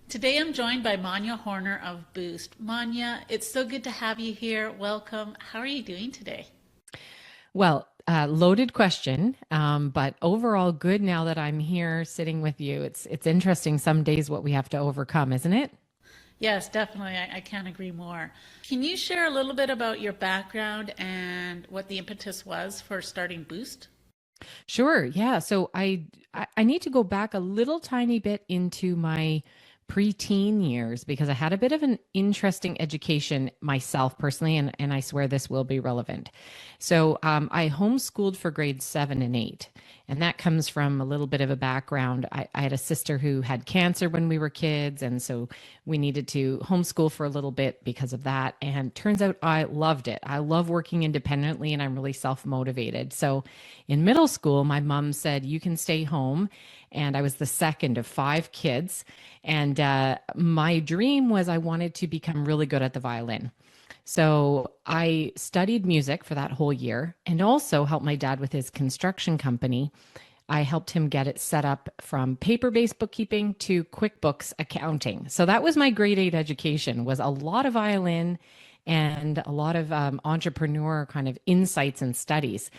Today I'm joined by Manya Horner of Boost. Manya, it's so good to have you here. Welcome. How are you doing today? Well, loaded question, but overall good now that I'm here sitting with you. It's interesting some days what we have to overcome, isn't it? Yes, definitely. I can't agree more. Can you share a little bit about your background and what the impetus was for starting Boost? Sure. Yeah. So I need to go back a little tiny bit into my preteen years because I had a bit of an interesting education myself personally, and I swear this will be relevant. So I homeschooled for grades 7 and 8. And that comes from a little bit of a background. I had a sister who had cancer when we were kids. And so we needed to homeschool for a little bit because of that. And turns out I loved it. I love working independently and I'm really self motivated. So in middle school, my mom said, "You can stay home." And I was the second of five kids. And my dream was I wanted to become really good at the violin. So I studied music for that whole year and also helped my dad with his construction company. I helped him get it set up from paper-based bookkeeping to QuickBooks accounting. So that was my grade 8 education, was a lot of violin and a lot of entrepreneur kind of insights and studies.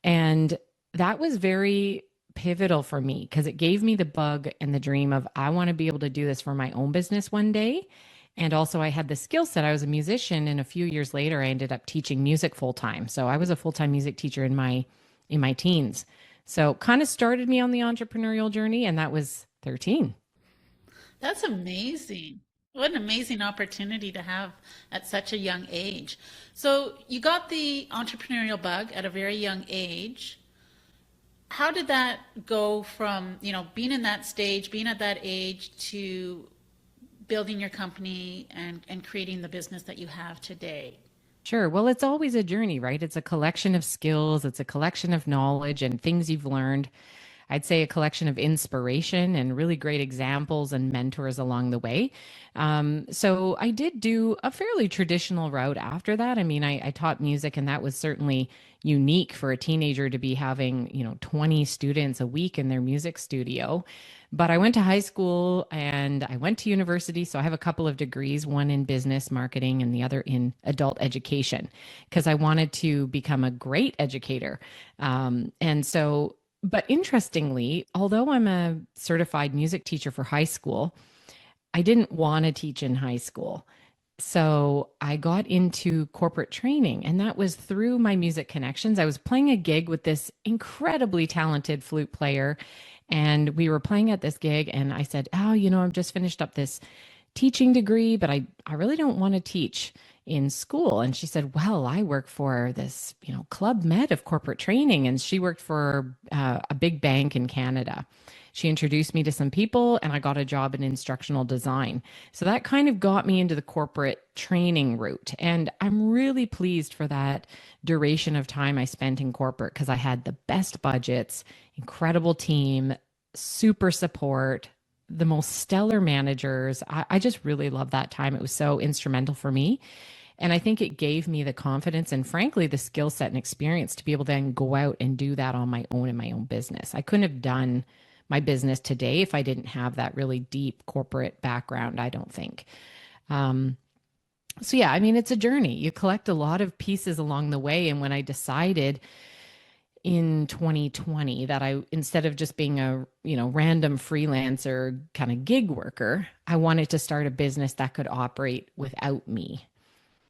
And that was very pivotal for me because it gave me the bug and the dream of I want to be able to do this for my own business one day. And also I had the skill set. I was a musician and a few years later I ended up teaching music full time. So I was a full-time music teacher in my teens. So kind of started me on the entrepreneurial journey and that was 13. That's amazing. What an amazing opportunity to have at such a young age. So you got the entrepreneurial bug at a very young age. How did that go from, being in that stage, being at that age to building your company and creating the business that you have today? Sure. Well, it's always a journey, right? It's a collection of skills, it's a collection of knowledge and things you've learned. I'd say a collection of inspiration and really great examples and mentors along the way. So I did do a fairly traditional route after that. I mean, I taught music, and that was certainly unique for a teenager to be having, 20 students a week in their music studio. But I went to high school and I went to university. So I have a couple of degrees, one in business marketing and the other in adult education, because I wanted to become a great educator. But interestingly, although I'm a certified music teacher for high school, I didn't want to teach in high school. So I got into corporate training, and that was through my music connections. I was playing a gig with this incredibly talented flute player, and we were playing at this gig. And I said, "Oh, I've just finished up this teaching degree, but I really don't want to teach in school." And she said, "Well, I work for this, Club Med of corporate training." And she worked for a big bank in Canada. She introduced me to some people and I got a job in instructional design. So that kind of got me into the corporate training route. And I'm really pleased for that duration of time I spent in corporate because I had the best budgets, incredible team, super support, the most stellar managers. I just really love that time. It was so instrumental for me. And I think it gave me the confidence and, frankly, the skill set and experience to be able to then go out and do that on my own in my own business. I couldn't have done my business today if I didn't have that really deep corporate background, I don't think. Um, so, yeah, I mean, it's a journey. You collect a lot of pieces along the way. And when I decided in 2020 that I, instead of just being a, random freelancer kind of gig worker, I wanted to start a business that could operate without me.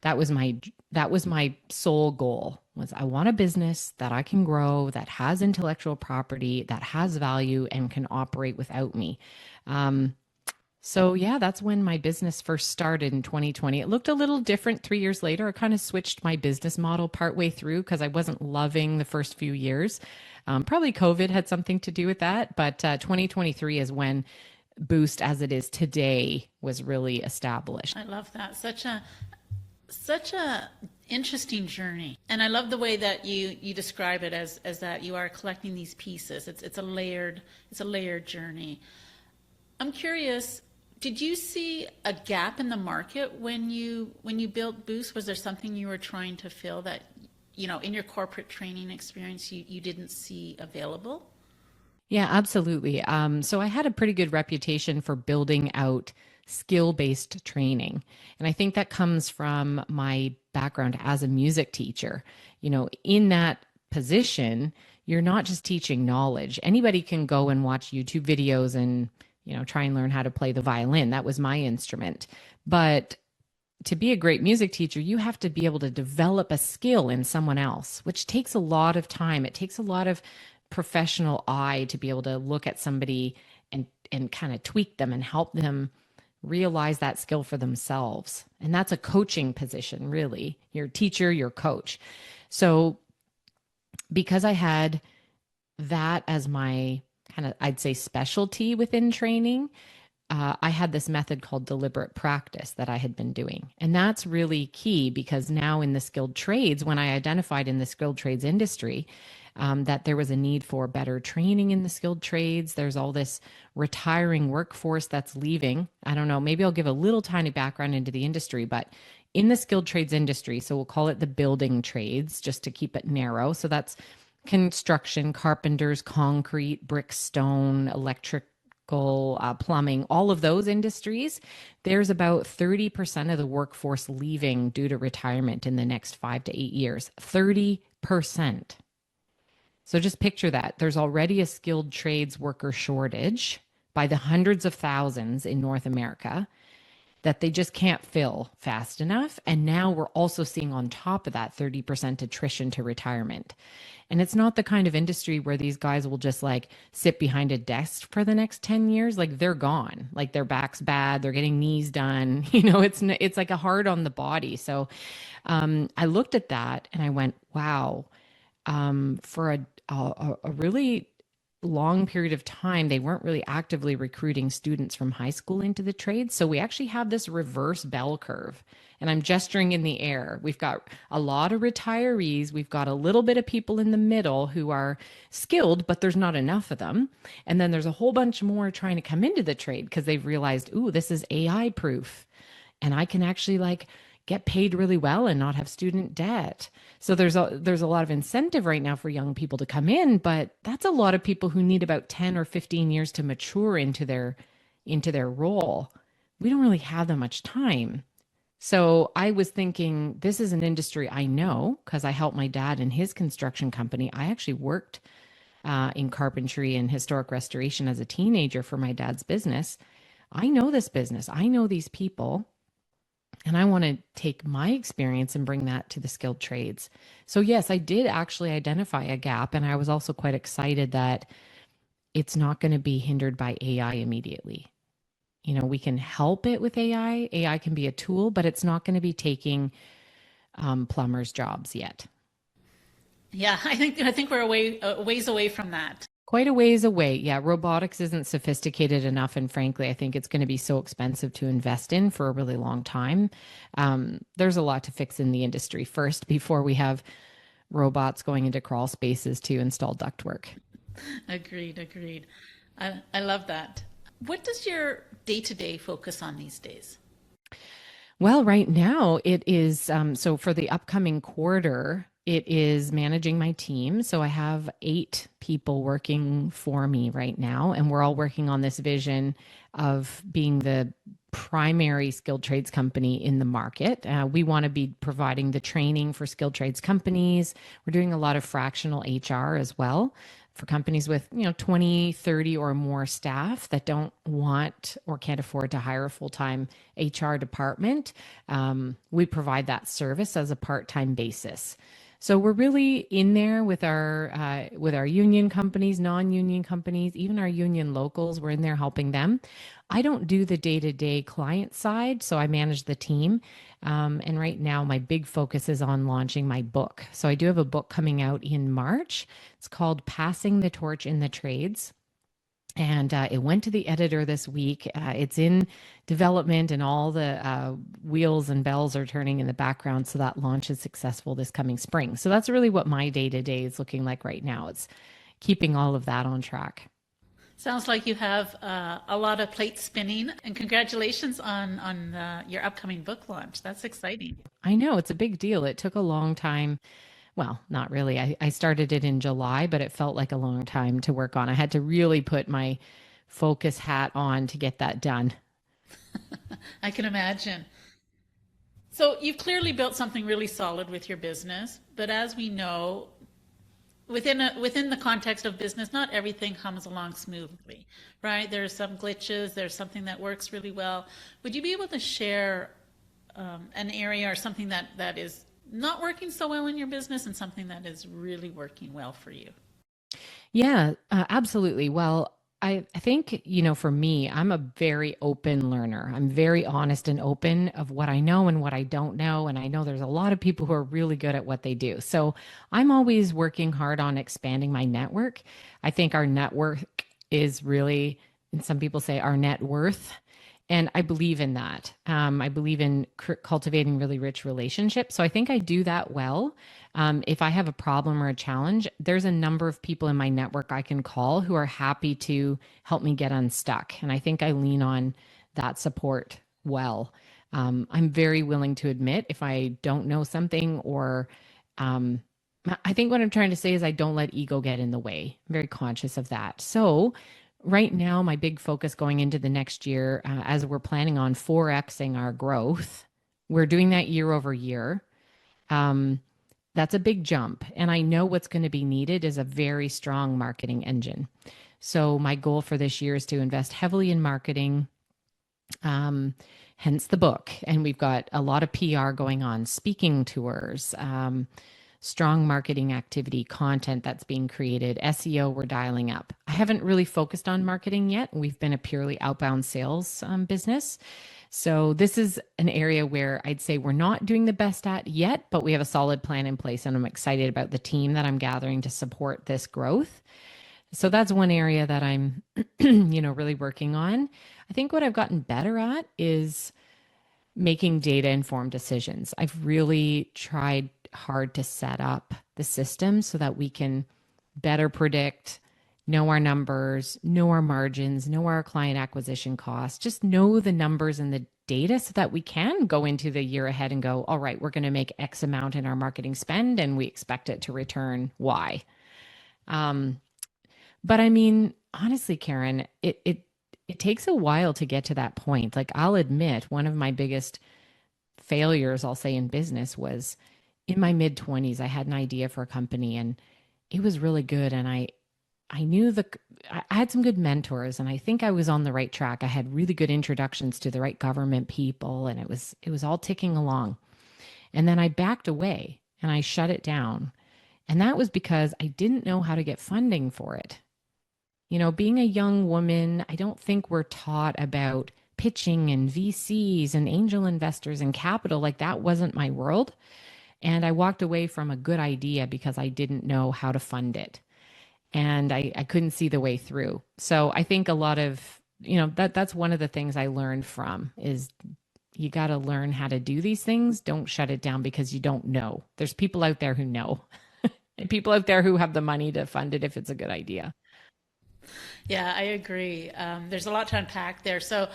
That was my sole goal, was I want a business that I can grow, that has intellectual property, that has value and can operate without me. Um, so yeah, that's when my business first started in 2020. It looked a little different 3 years later. I kind of switched my business model partway through because I wasn't loving the first few years. Probably COVID had something to do with that, but 2023 is when Boost as it is today was really established. I love that. Such a interesting journey. And I love the way that you describe it as that you are collecting these pieces. It's a layered journey. I'm curious, did you see a gap in the market when you built Boost? Was there something you were trying to fill that, in your corporate training experience you didn't see available? Yeah, absolutely. So I had a pretty good reputation for building out skill-based training. And I think that comes from my background as a music teacher. In that position, you're not just teaching knowledge. Anybody can go and watch YouTube videos and, try and learn how to play the violin. That was my instrument. But to be a great music teacher, you have to be able to develop a skill in someone else, which takes a lot of time. It takes a lot of professional eye to be able to look at somebody and kind of tweak them and help them realize that skill for themselves. And that's a coaching position, really. Your teacher, your coach. So because I had that as my kind of, I'd say, specialty within training, I had this method called deliberate practice that I had been doing. And that's really key because now in the skilled trades, when I identified in the skilled trades industry that there was a need for better training in the skilled trades, there's all this retiring workforce that's leaving. I don't know, maybe I'll give a little tiny background into the industry, but in the skilled trades industry, so we'll call it the building trades just to keep it narrow. So that's construction, carpenters, concrete, brick, stone, electric, plumbing, all of those industries, there's about 30% of the workforce leaving due to retirement in the next 5 to 8 years. 30%. So just picture that. There's already a skilled trades worker shortage by the hundreds of thousands in North America that they just can't fill fast enough. And now we're also seeing on top of that 30% attrition to retirement. And it's not the kind of industry where these guys will just like sit behind a desk for the next 10 years. Like they're gone, like their back's bad, they're getting knees done. It's like a hard on the body. So I looked at that and I went, wow, for a really long period of time, they weren't really actively recruiting students from high school into the trades. So we actually have this reverse bell curve. And I'm gesturing in the air. We've got a lot of retirees. We've got a little bit of people in the middle who are skilled, but there's not enough of them. And then there's a whole bunch more trying to come into the trade because they've realized, ooh, this is AI proof. And I can actually like get paid really well and not have student debt. So there's a lot of incentive right now for young people to come in, but that's a lot of people who need about 10 or 15 years to mature into their role. We don't really have that much time. So I was thinking, this is an industry I know because I helped my dad in his construction company. I actually worked in carpentry and historic restoration as a teenager for my dad's business. I know this business. I know these people. And I want to take my experience and bring that to the skilled trades. So yes, I did actually identify a gap. And I was also quite excited that it's not going to be hindered by AI immediately. We can help it with AI. AI can be a tool, but it's not going to be taking plumbers' jobs yet. Yeah, I think we're a ways away from that. Quite a ways away. Yeah, robotics isn't sophisticated enough. And frankly, I think it's going to be so expensive to invest in for a really long time. There's a lot to fix in the industry first before we have robots going into crawl spaces to install ductwork. Agreed, agreed. I love that. What does your day-to-day focus on these days? Well, right now it is, so for the upcoming quarter, it is managing my team. So I have 8 people working for me right now, and we're all working on this vision of being the primary skilled trades company in the market. We want to be providing the training for skilled trades companies. We're doing a lot of fractional HR as well for companies with 20, 30 or more staff that don't want or can't afford to hire a full-time HR department. We provide that service as a part-time basis. So we're really in there with our union companies, non-union companies, even our union locals. We're in there helping them. I don't do the day-to-day client side, so I manage the team. And right now, my big focus is on launching my book. So I do have a book coming out in March. It's called Passing the Torch in the Trades. And it went to the editor this week. It's in development and all the wheels and bells are turning in the background. So that launch is successful this coming spring. So that's really what my day-to-day is looking like right now. It's keeping all of that on track. Sounds like you have a lot of plates spinning, and congratulations on your upcoming book launch. That's exciting. I know it's a big deal. It took a long time. Well, not really. I started it in July, but it felt like a long time to work on. I had to really put my focus hat on to get that done. I can imagine. So you've clearly built something really solid with your business, but as we know, within the context of business, not everything comes along smoothly, right? There's some glitches, there's something that works really well. Would you be able to share an area or something that is not working so well in your business and something that is really working well for you? Yeah, absolutely. Well, I think, for me, I'm a very open learner. I'm very honest and open of what I know and what I don't know. And I know there's a lot of people who are really good at what they do. So I'm always working hard on expanding my network. I think our network is really, and some people say our net worth. And I believe in that. I believe in cultivating really rich relationships. So I think I do that well. If I have a problem or a challenge, there's a number of people in my network I can call who are happy to help me get unstuck. And I think I lean on that support well. I'm very willing to admit if I don't know something or um, I think what I'm trying to say is I don't let ego get in the way. I'm very conscious of that. So, right now, my big focus going into the next year, as we're planning on 4Xing our growth, we're doing that year over year. Um, that's a big jump. And I know what's going to be needed is a very strong marketing engine. So, my goal for this year is to invest heavily in marketing, um, hence the book. And we've got a lot of PR going on, speaking tours, strong marketing activity, content that's being created, SEO, we're dialing up. I haven't really focused on marketing yet. We've been a purely outbound sales business. So this is an area where I'd say we're not doing the best at yet, but we have a solid plan in place. And I'm excited about the team that I'm gathering to support this growth. So that's one area that I'm, really working on. I think what I've gotten better at is making data informed decisions. I've really tried hard to set up the system so that we can better predict, know our numbers, know our margins, know our client acquisition costs, just know the numbers and the data so that we can go into the year ahead and go, all right, we're going to make X amount in our marketing spend and we expect it to return Y. Um, but I mean, honestly, Karen, it takes a while to get to that point. Like I'll admit, one of my biggest failures, I'll say, in business was in my mid 20s. I had an idea for a company and it was really good. And I knew I had some good mentors and I think I was on the right track. I had really good introductions to the right government people and it was all ticking along. And then I backed away and I shut it down. And that was because I didn't know how to get funding for it. Being a young woman, I don't think we're taught about pitching and VCs and angel investors and capital. Like that wasn't my world. And I walked away from a good idea because I didn't know how to fund it. And I couldn't see the way through. So I think a lot of, that's one of the things I learned from is you got to learn how to do these things. Don't shut it down because you don't know. There's people out there who know and people out there who have the money to fund it if it's a good idea. Yeah, I agree. There's a lot to unpack there. So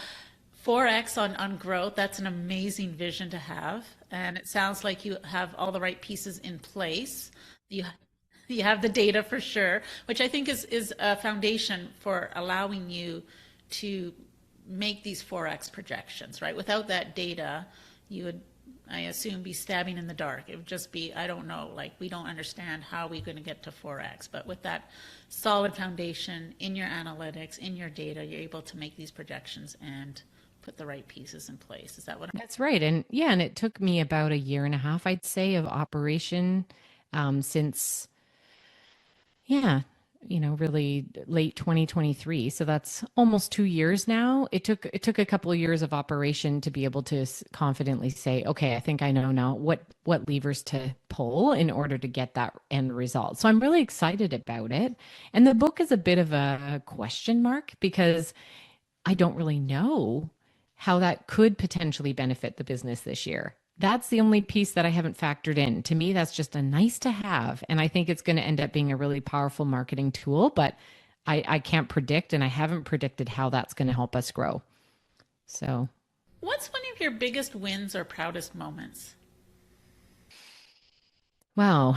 4X on growth, that's an amazing vision to have. And it sounds like you have all the right pieces in place. You you have the data for sure, which I think is a foundation for allowing you to make these 4X projections, right? Without that data, you would, I assume, be stabbing in the dark. It would just be, I don't know, like we don't understand how we're going to get to 4X. But with that solid foundation in your analytics, in your data, you're able to make these projections and put the right pieces in place. Is that what? That's right. And yeah, and it took me about a year and a half, I'd say, of operation since, yeah, really late 2023. So that's almost 2 years now. It took a couple of years of operation to be able to confidently say, okay, I think I know now what levers to pull in order to get that end result. So I'm really excited about it. And the book is a bit of a question mark because I don't really know how that could potentially benefit the business this year. That's the only piece that I haven't factored in. To me, that's just a nice to have. And I think it's going to end up being a really powerful marketing tool, but I can't predict and I haven't predicted how that's going to help us grow. So, What's one of your biggest wins or proudest moments? wow,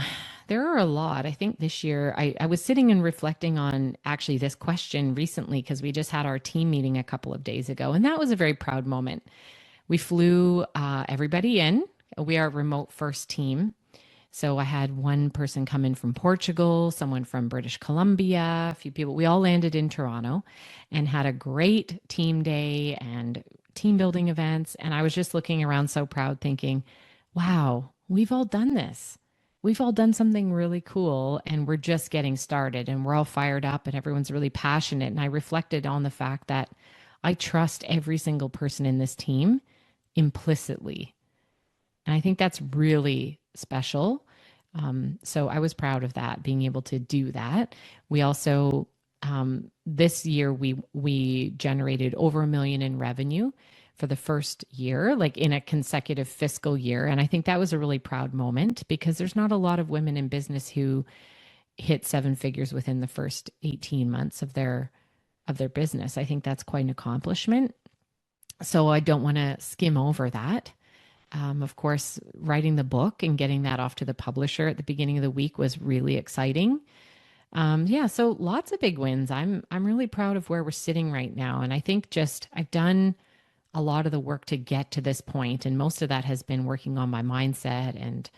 There are a lot. I think this year I was sitting and reflecting on actually this question recently because we just had our team meeting a couple of days ago, and that was a very proud moment. We flew everybody in. We are a remote first team. So I had one person come in from Portugal, someone from British Columbia, a few people. We all landed in Toronto and had a great team day and team building events. And I was just looking around so proud, thinking, wow, we've all done this. We've all done something really cool and we're just getting started and we're all fired up and everyone's really passionate. And I reflected on the fact that I trust every single person in this team implicitly. And I think that's really special. So I was proud of that, being able to do that. We also this year we generated over 1 million in revenue for the first year, like in a consecutive fiscal year, and I think that was a really proud moment because there's not a lot of women in business who hit seven figures within the first 18 months of their business. I think that's quite an accomplishment. So I don't want to skim over that. Of course, writing the book and getting that off to the publisher at the beginning of the week was really exciting. Yeah, so lots of big wins. I'm really proud of where we're sitting right now, and I think just I've done a lot of the work to get to this point, and most of that has been working on my mindset and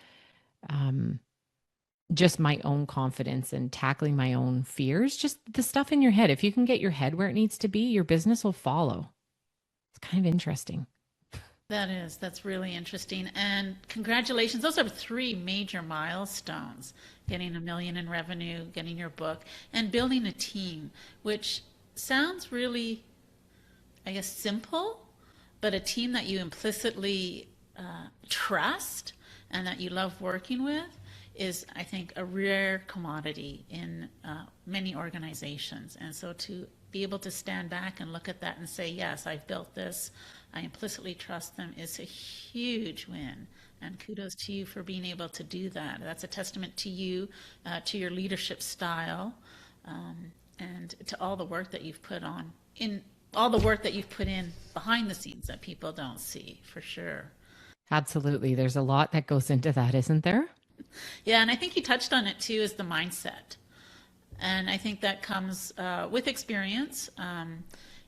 just my own confidence and tackling my own fears. Just the stuff in your head. If you can get your head where it needs to be, your business will follow. It's kind of interesting. That's really interesting. And congratulations. Those are three major milestones: getting 1 million in revenue, getting your book, and building a team, which sounds really, I guess, simple, but a team that you implicitly trust and that you love working with is, I think, a rare commodity in many organizations. And so to be able to stand back and look at that and say, yes, I've built this, I implicitly trust them, is a huge win. And kudos to you for being able to do that. That's a testament to you, to your leadership style, and to all the work that you've put on in all the work that you've put in behind the scenes that people don't see, for sure. Absolutely. There's a lot that goes into that, isn't there? Yeah, and I think you touched on it too, is the mindset. And I think that comes with experience.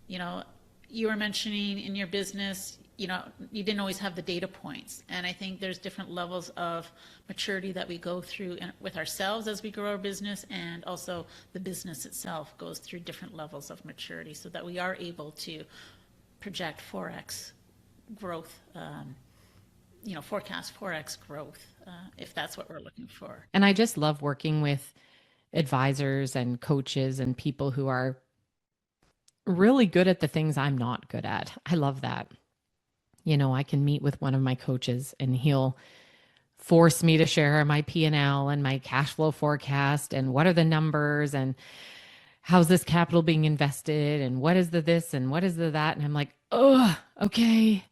You know, you were mentioning in your business, you know, you didn't always have the data points. And I think there's different levels of maturity that we go through with ourselves as we grow our business, and also the business itself goes through different levels of maturity so that we are able to project 4x growth, you know, forecast 4x growth, if that's what we're looking for. And I just love working with advisors and coaches and people who are really good at the things I'm not good at. I love that. You know, I can meet with one of my coaches and he'll force me to share my P&L and L and my cash flow forecast and what are the numbers and how's this capital being invested and what is the this and what is the that. And I'm like, oh, okay,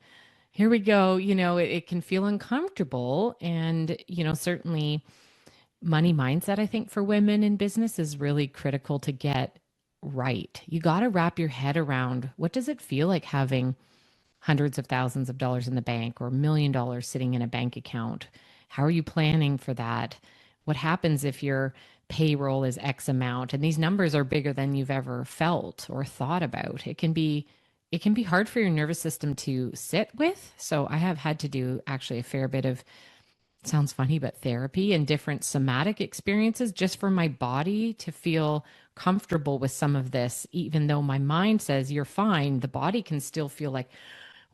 here we go. You know, it can feel uncomfortable. And, you know, certainly money mindset, I think, for women in business is really critical to get right. You got to wrap your head around what does it feel like having hundreds of thousands of dollars in the bank or $1 million sitting in a bank account? How are you planning for that? What happens if your payroll is X amount and these numbers are bigger than you've ever felt or thought about? It can be hard for your nervous system to sit with. So I have had to do actually a fair bit of, sounds funny, but therapy and different somatic experiences just for my body to feel comfortable with some of this. Even though my mind says you're fine, the body can still feel like,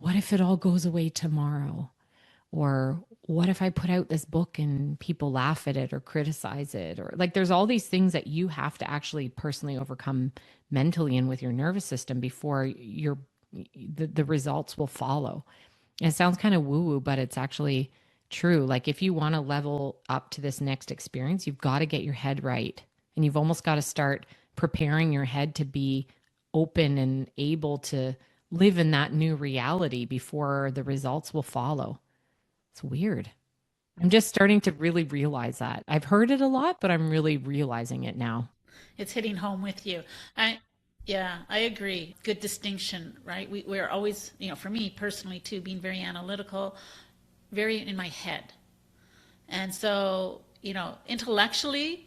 what if it all goes away tomorrow? Or what if I put out this book and people laugh at it or criticize it? Or like there's all these things that you have to actually personally overcome mentally and with your nervous system before the results will follow. And it sounds kind of woo woo, but it's actually true. Like if you want to level up to this next experience, you've got to get your head right. And you've almost got to start preparing your head to be open and able to live in that new reality before the results will follow. It's weird. I'm just starting to really realize that. I've heard it a lot, but I'm really realizing it now. It's hitting home with you. I, yeah, I agree. Good distinction, right? We're always, you know, for me personally too, being very analytical, very in my head. And so intellectually,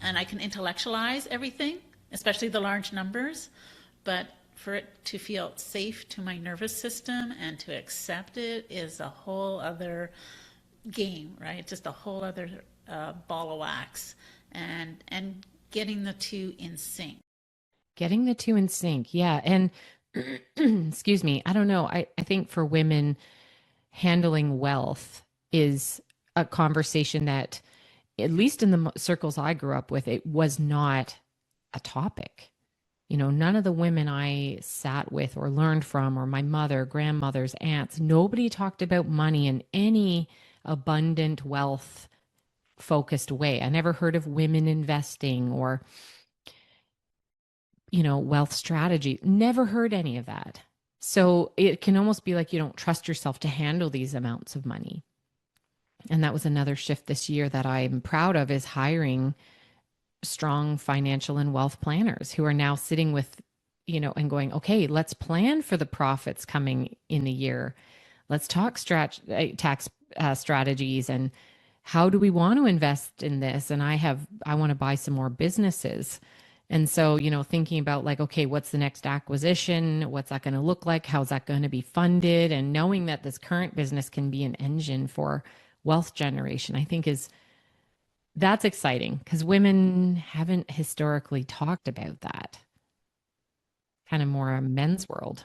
and I can intellectualize everything, especially the large numbers, but for it to feel safe to my nervous system and to accept it is a whole other game, right? Just a whole other ball of wax, and getting the two in sync. Getting the two in sync. Yeah. And excuse me, I don't know. I think for women, handling wealth is a conversation that, at least in the circles I grew up with, it was not a topic. None of the women I sat with or learned from, or my mother, grandmothers, aunts, nobody talked about money in any abundant wealth focused way. I never heard of women investing or, wealth strategy. Never heard any of that. So it can almost be like you don't trust yourself to handle these amounts of money. And that was another shift this year that I'm proud of, is hiring strong financial and wealth planners who are now sitting with, and going, okay, let's plan for the profits coming in the year. Let's talk tax strategies, and how do we want to invest in this? And I want to buy some more businesses. And so, thinking about like, okay, what's the next acquisition? What's that going to look like? How's that going to be funded? And knowing that this current business can be an engine for wealth generation, I think that's exciting, because women haven't historically talked about that. Kind of more a men's world.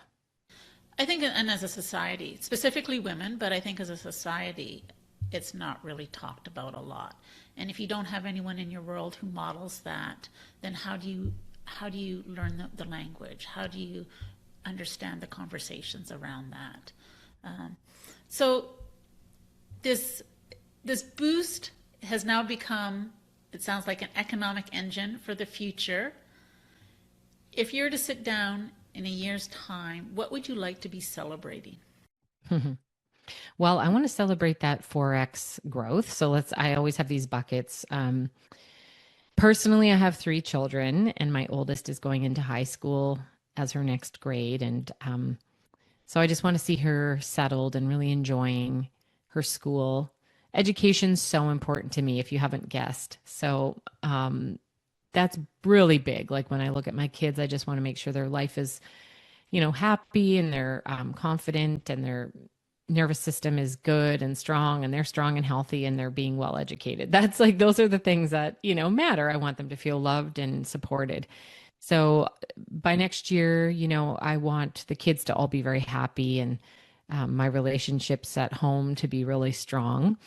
I think, and as a society, specifically women, but I think as a society, it's not really talked about a lot. And if you don't have anyone in your world who models that, then how do you learn the language? How do you understand the conversations around that? So this this boost has now become, it sounds like, an economic engine for the future. If you were to sit down in a year's time, what would you like to be celebrating? Well, I want to celebrate that 4x growth. So I always have these buckets. Personally, I have 3 children, and my oldest is going into high school as her next grade. And so I just want to see her settled and really enjoying her school. Education's so important to me, if you haven't guessed. So that's really big. Like when I look at my kids, I just want to make sure their life is, happy, and they're confident, and their nervous system is good and strong, and they're strong and healthy, and they're being well educated. That's like, those are the things that, matter. I want them to feel loved and supported. So by next year, I want the kids to all be very happy, and my relationships at home to be really strong.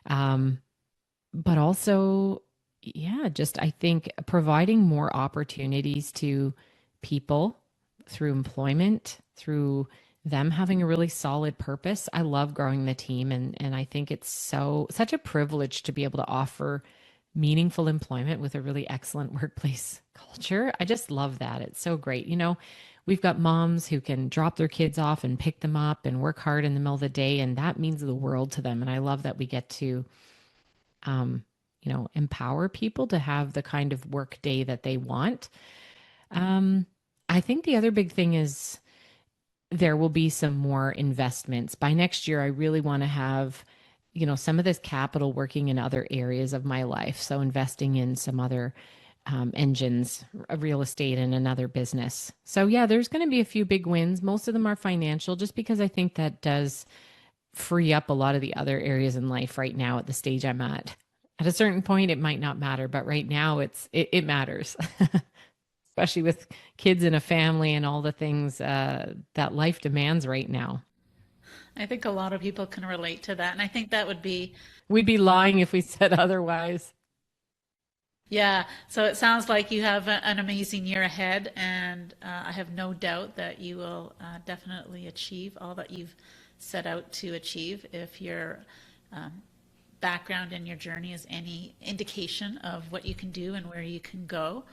But also, yeah, just I think providing more opportunities to people through employment, through them having a really solid purpose. I love growing the team, and I think it's such a privilege to be able to offer meaningful employment with a really excellent workplace culture. I just love that. It's so great. We've got moms who can drop their kids off and pick them up and work hard in the middle of the day, and that means the world to them. And I love that we get to empower people to have the kind of work day that they want. I think the other big thing is there will be some more investments. By next year, I really want to have, some of this capital working in other areas of my life. So investing in some other engines, real estate, and another business. So yeah, there's going to be a few big wins. Most of them are financial, just because I think that does free up a lot of the other areas in life right now at the stage I'm at. At a certain point, it might not matter, but right now it matters, especially with kids and a family and all the things that life demands right now. I think a lot of people can relate to that. And I think that would be, We'd be lying if we said otherwise. yeah. So it sounds like you have an amazing year ahead. And I have no doubt that you will definitely achieve all that you've set out to achieve, if your background and your journey is any indication of what you can do and where you can go.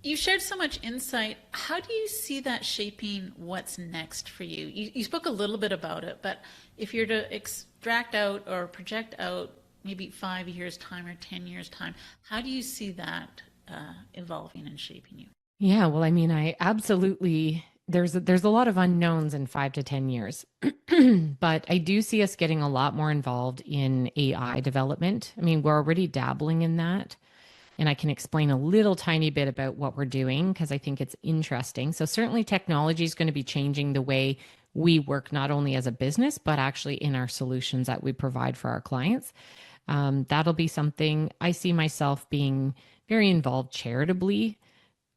You shared so much insight. How do you see that shaping what's next for you? You spoke a little bit about it, but if you're to extract out or project out maybe 5 years' time or 10 years' time, how do you see that evolving and shaping you? Yeah, well, I mean, I absolutely there's a lot of unknowns in 5 to 10 years, but I do see us getting a lot more involved in AI development. I mean, we're already dabbling in that, and I can explain a little tiny bit about what we're doing because I think it's interesting. So certainly technology is going to be changing the way we work, not only as a business, but actually in our solutions that we provide for our clients. That'll be something I see myself being very involved charitably.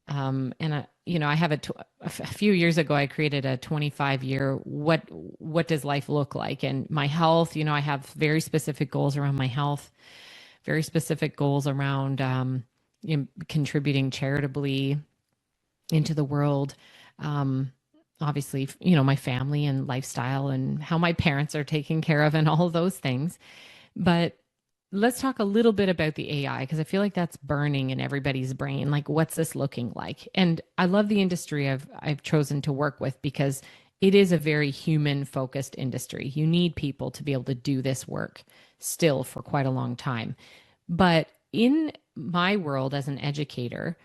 I have a few years ago, I created a 25-year, what does life look like? And my health, I have very specific goals around my health, very specific goals around contributing charitably into the world. Obviously, my family and lifestyle and how my parents are taken care of and all of those things. But let's talk a little bit about the AI because I feel like that's burning in everybody's brain. Like, what's this looking like? And I love the industry I've chosen to work with because it is a very human focused industry. You need people to be able to do this work still for quite a long time. But in my world as an educator,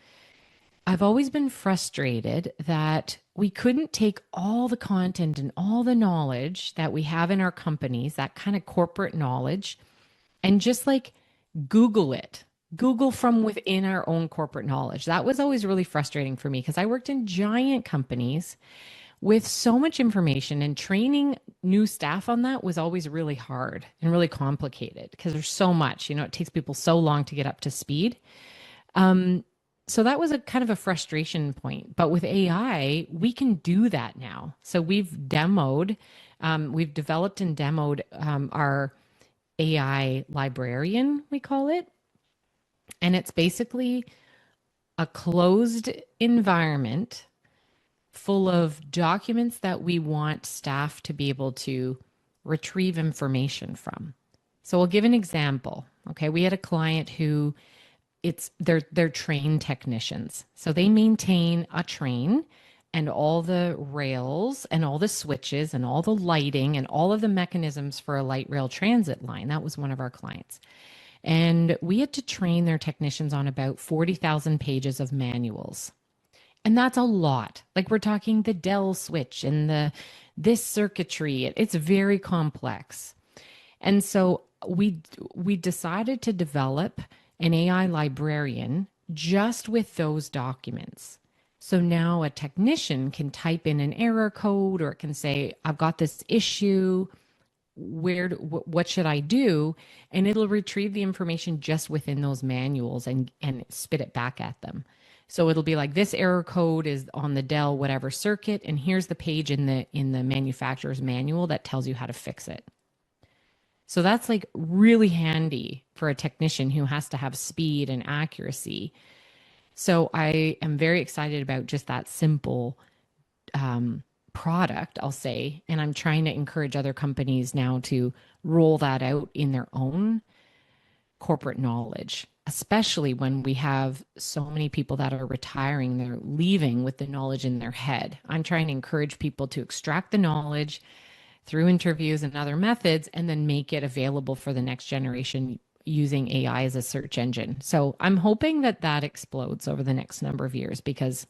I've always been frustrated that we couldn't take all the content and all the knowledge that we have in our companies, that kind of corporate knowledge, and just like Google it. Google from within our own corporate knowledge. That was always really frustrating for me because I worked in giant companies with so much information, and training new staff on that was always really hard and really complicated because there's so much, it takes people so long to get up to speed. So that was a kind of a frustration point. But with AI, we can do that now. So we've developed and demoed our AI librarian, we call it. And it's basically a closed environment full of documents that we want staff to be able to retrieve information from. So I'll give an example. Okay, we had a client who they're train technicians. So they maintain a train and all the rails and all the switches and all the lighting and all of the mechanisms for a light rail transit line. That was one of our clients. And we had to train their technicians on about 40,000 pages of manuals. And that's a lot. Like, we're talking the Dell switch and this circuitry. It's very complex. And so we decided to develop an AI librarian just with those documents. So now a technician can type in an error code, or it can say, I've got this issue. What should I do? And it'll retrieve the information just within those manuals and spit it back at them. So it'll be like, this error code is on the Dell whatever circuit, and here's the page in the manufacturer's manual that tells you how to fix it. So that's like really handy for a technician who has to have speed and accuracy. So I am very excited about just that simple product, I'll say. And I'm trying to encourage other companies now to roll that out in their own corporate knowledge, especially when we have so many people that are retiring, they're leaving with the knowledge in their head. I'm trying to encourage people to extract the knowledge through interviews and other methods and then make it available for the next generation using AI as a search engine. So I'm hoping that explodes over the next number of years because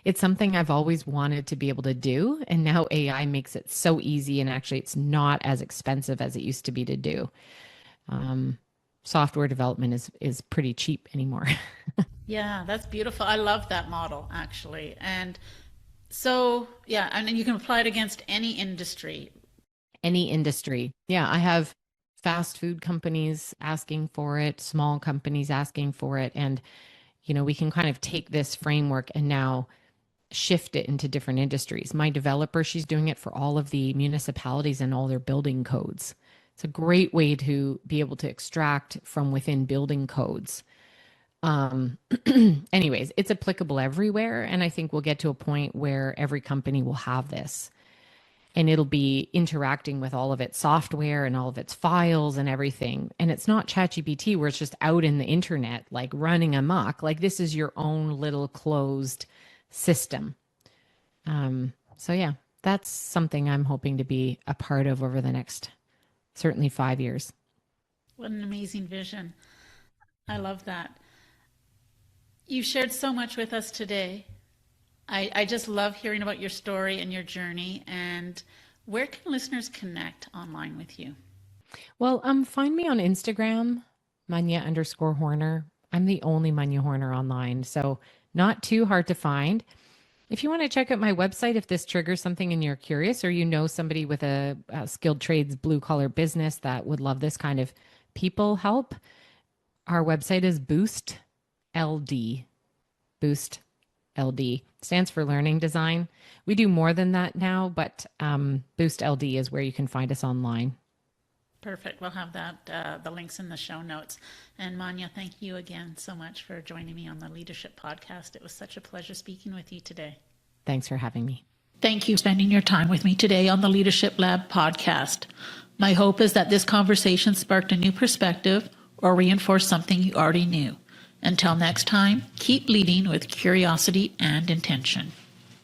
it's something I've always wanted to be able to do. And now AI makes it so easy. And actually, it's not as expensive as it used to be to do. Software development is pretty cheap anymore. Yeah, that's beautiful. I love that model, actually. And so, yeah, and then you can apply it against any industry. Any industry. Yeah, I have fast food companies asking for it, small companies asking for it. And, we can kind of take this framework and now shift it into different industries. My developer, she's doing it for all of the municipalities and all their building codes. It's a great way to be able to extract from within building codes. Anyways, it's applicable everywhere. And I think we'll get to a point where every company will have this and it'll be interacting with all of its software and all of its files and everything. And it's not ChatGPT where it's just out in the internet, like running amok. Like, this is your own little closed system. So yeah, that's something I'm hoping to be a part of over the next certainly 5 years. What an amazing vision. I love that. You've shared so much with us today. I just love hearing about your story and your journey. And where can listeners connect online with you? Well, find me on Instagram, Manya_Horner. I'm the only Manya Horner online, so not too hard to find. If you want to check out my website, if this triggers something and you're curious, or you know somebody with a skilled trades blue collar business that would love this kind of people help, our website is Boost LD. Boost LD stands for Learning Design. We do more than that now, but Boost LD is where you can find us online. Perfect. We'll have that the links in the show notes. And Manya, thank you again so much for joining me on the Leadership Podcast. It was such a pleasure speaking with you today. Thanks for having me. Thank you for spending your time with me today on the Leadership Lab podcast. My hope is that this conversation sparked a new perspective or reinforced something you already knew. Until next time, keep leading with curiosity and intention.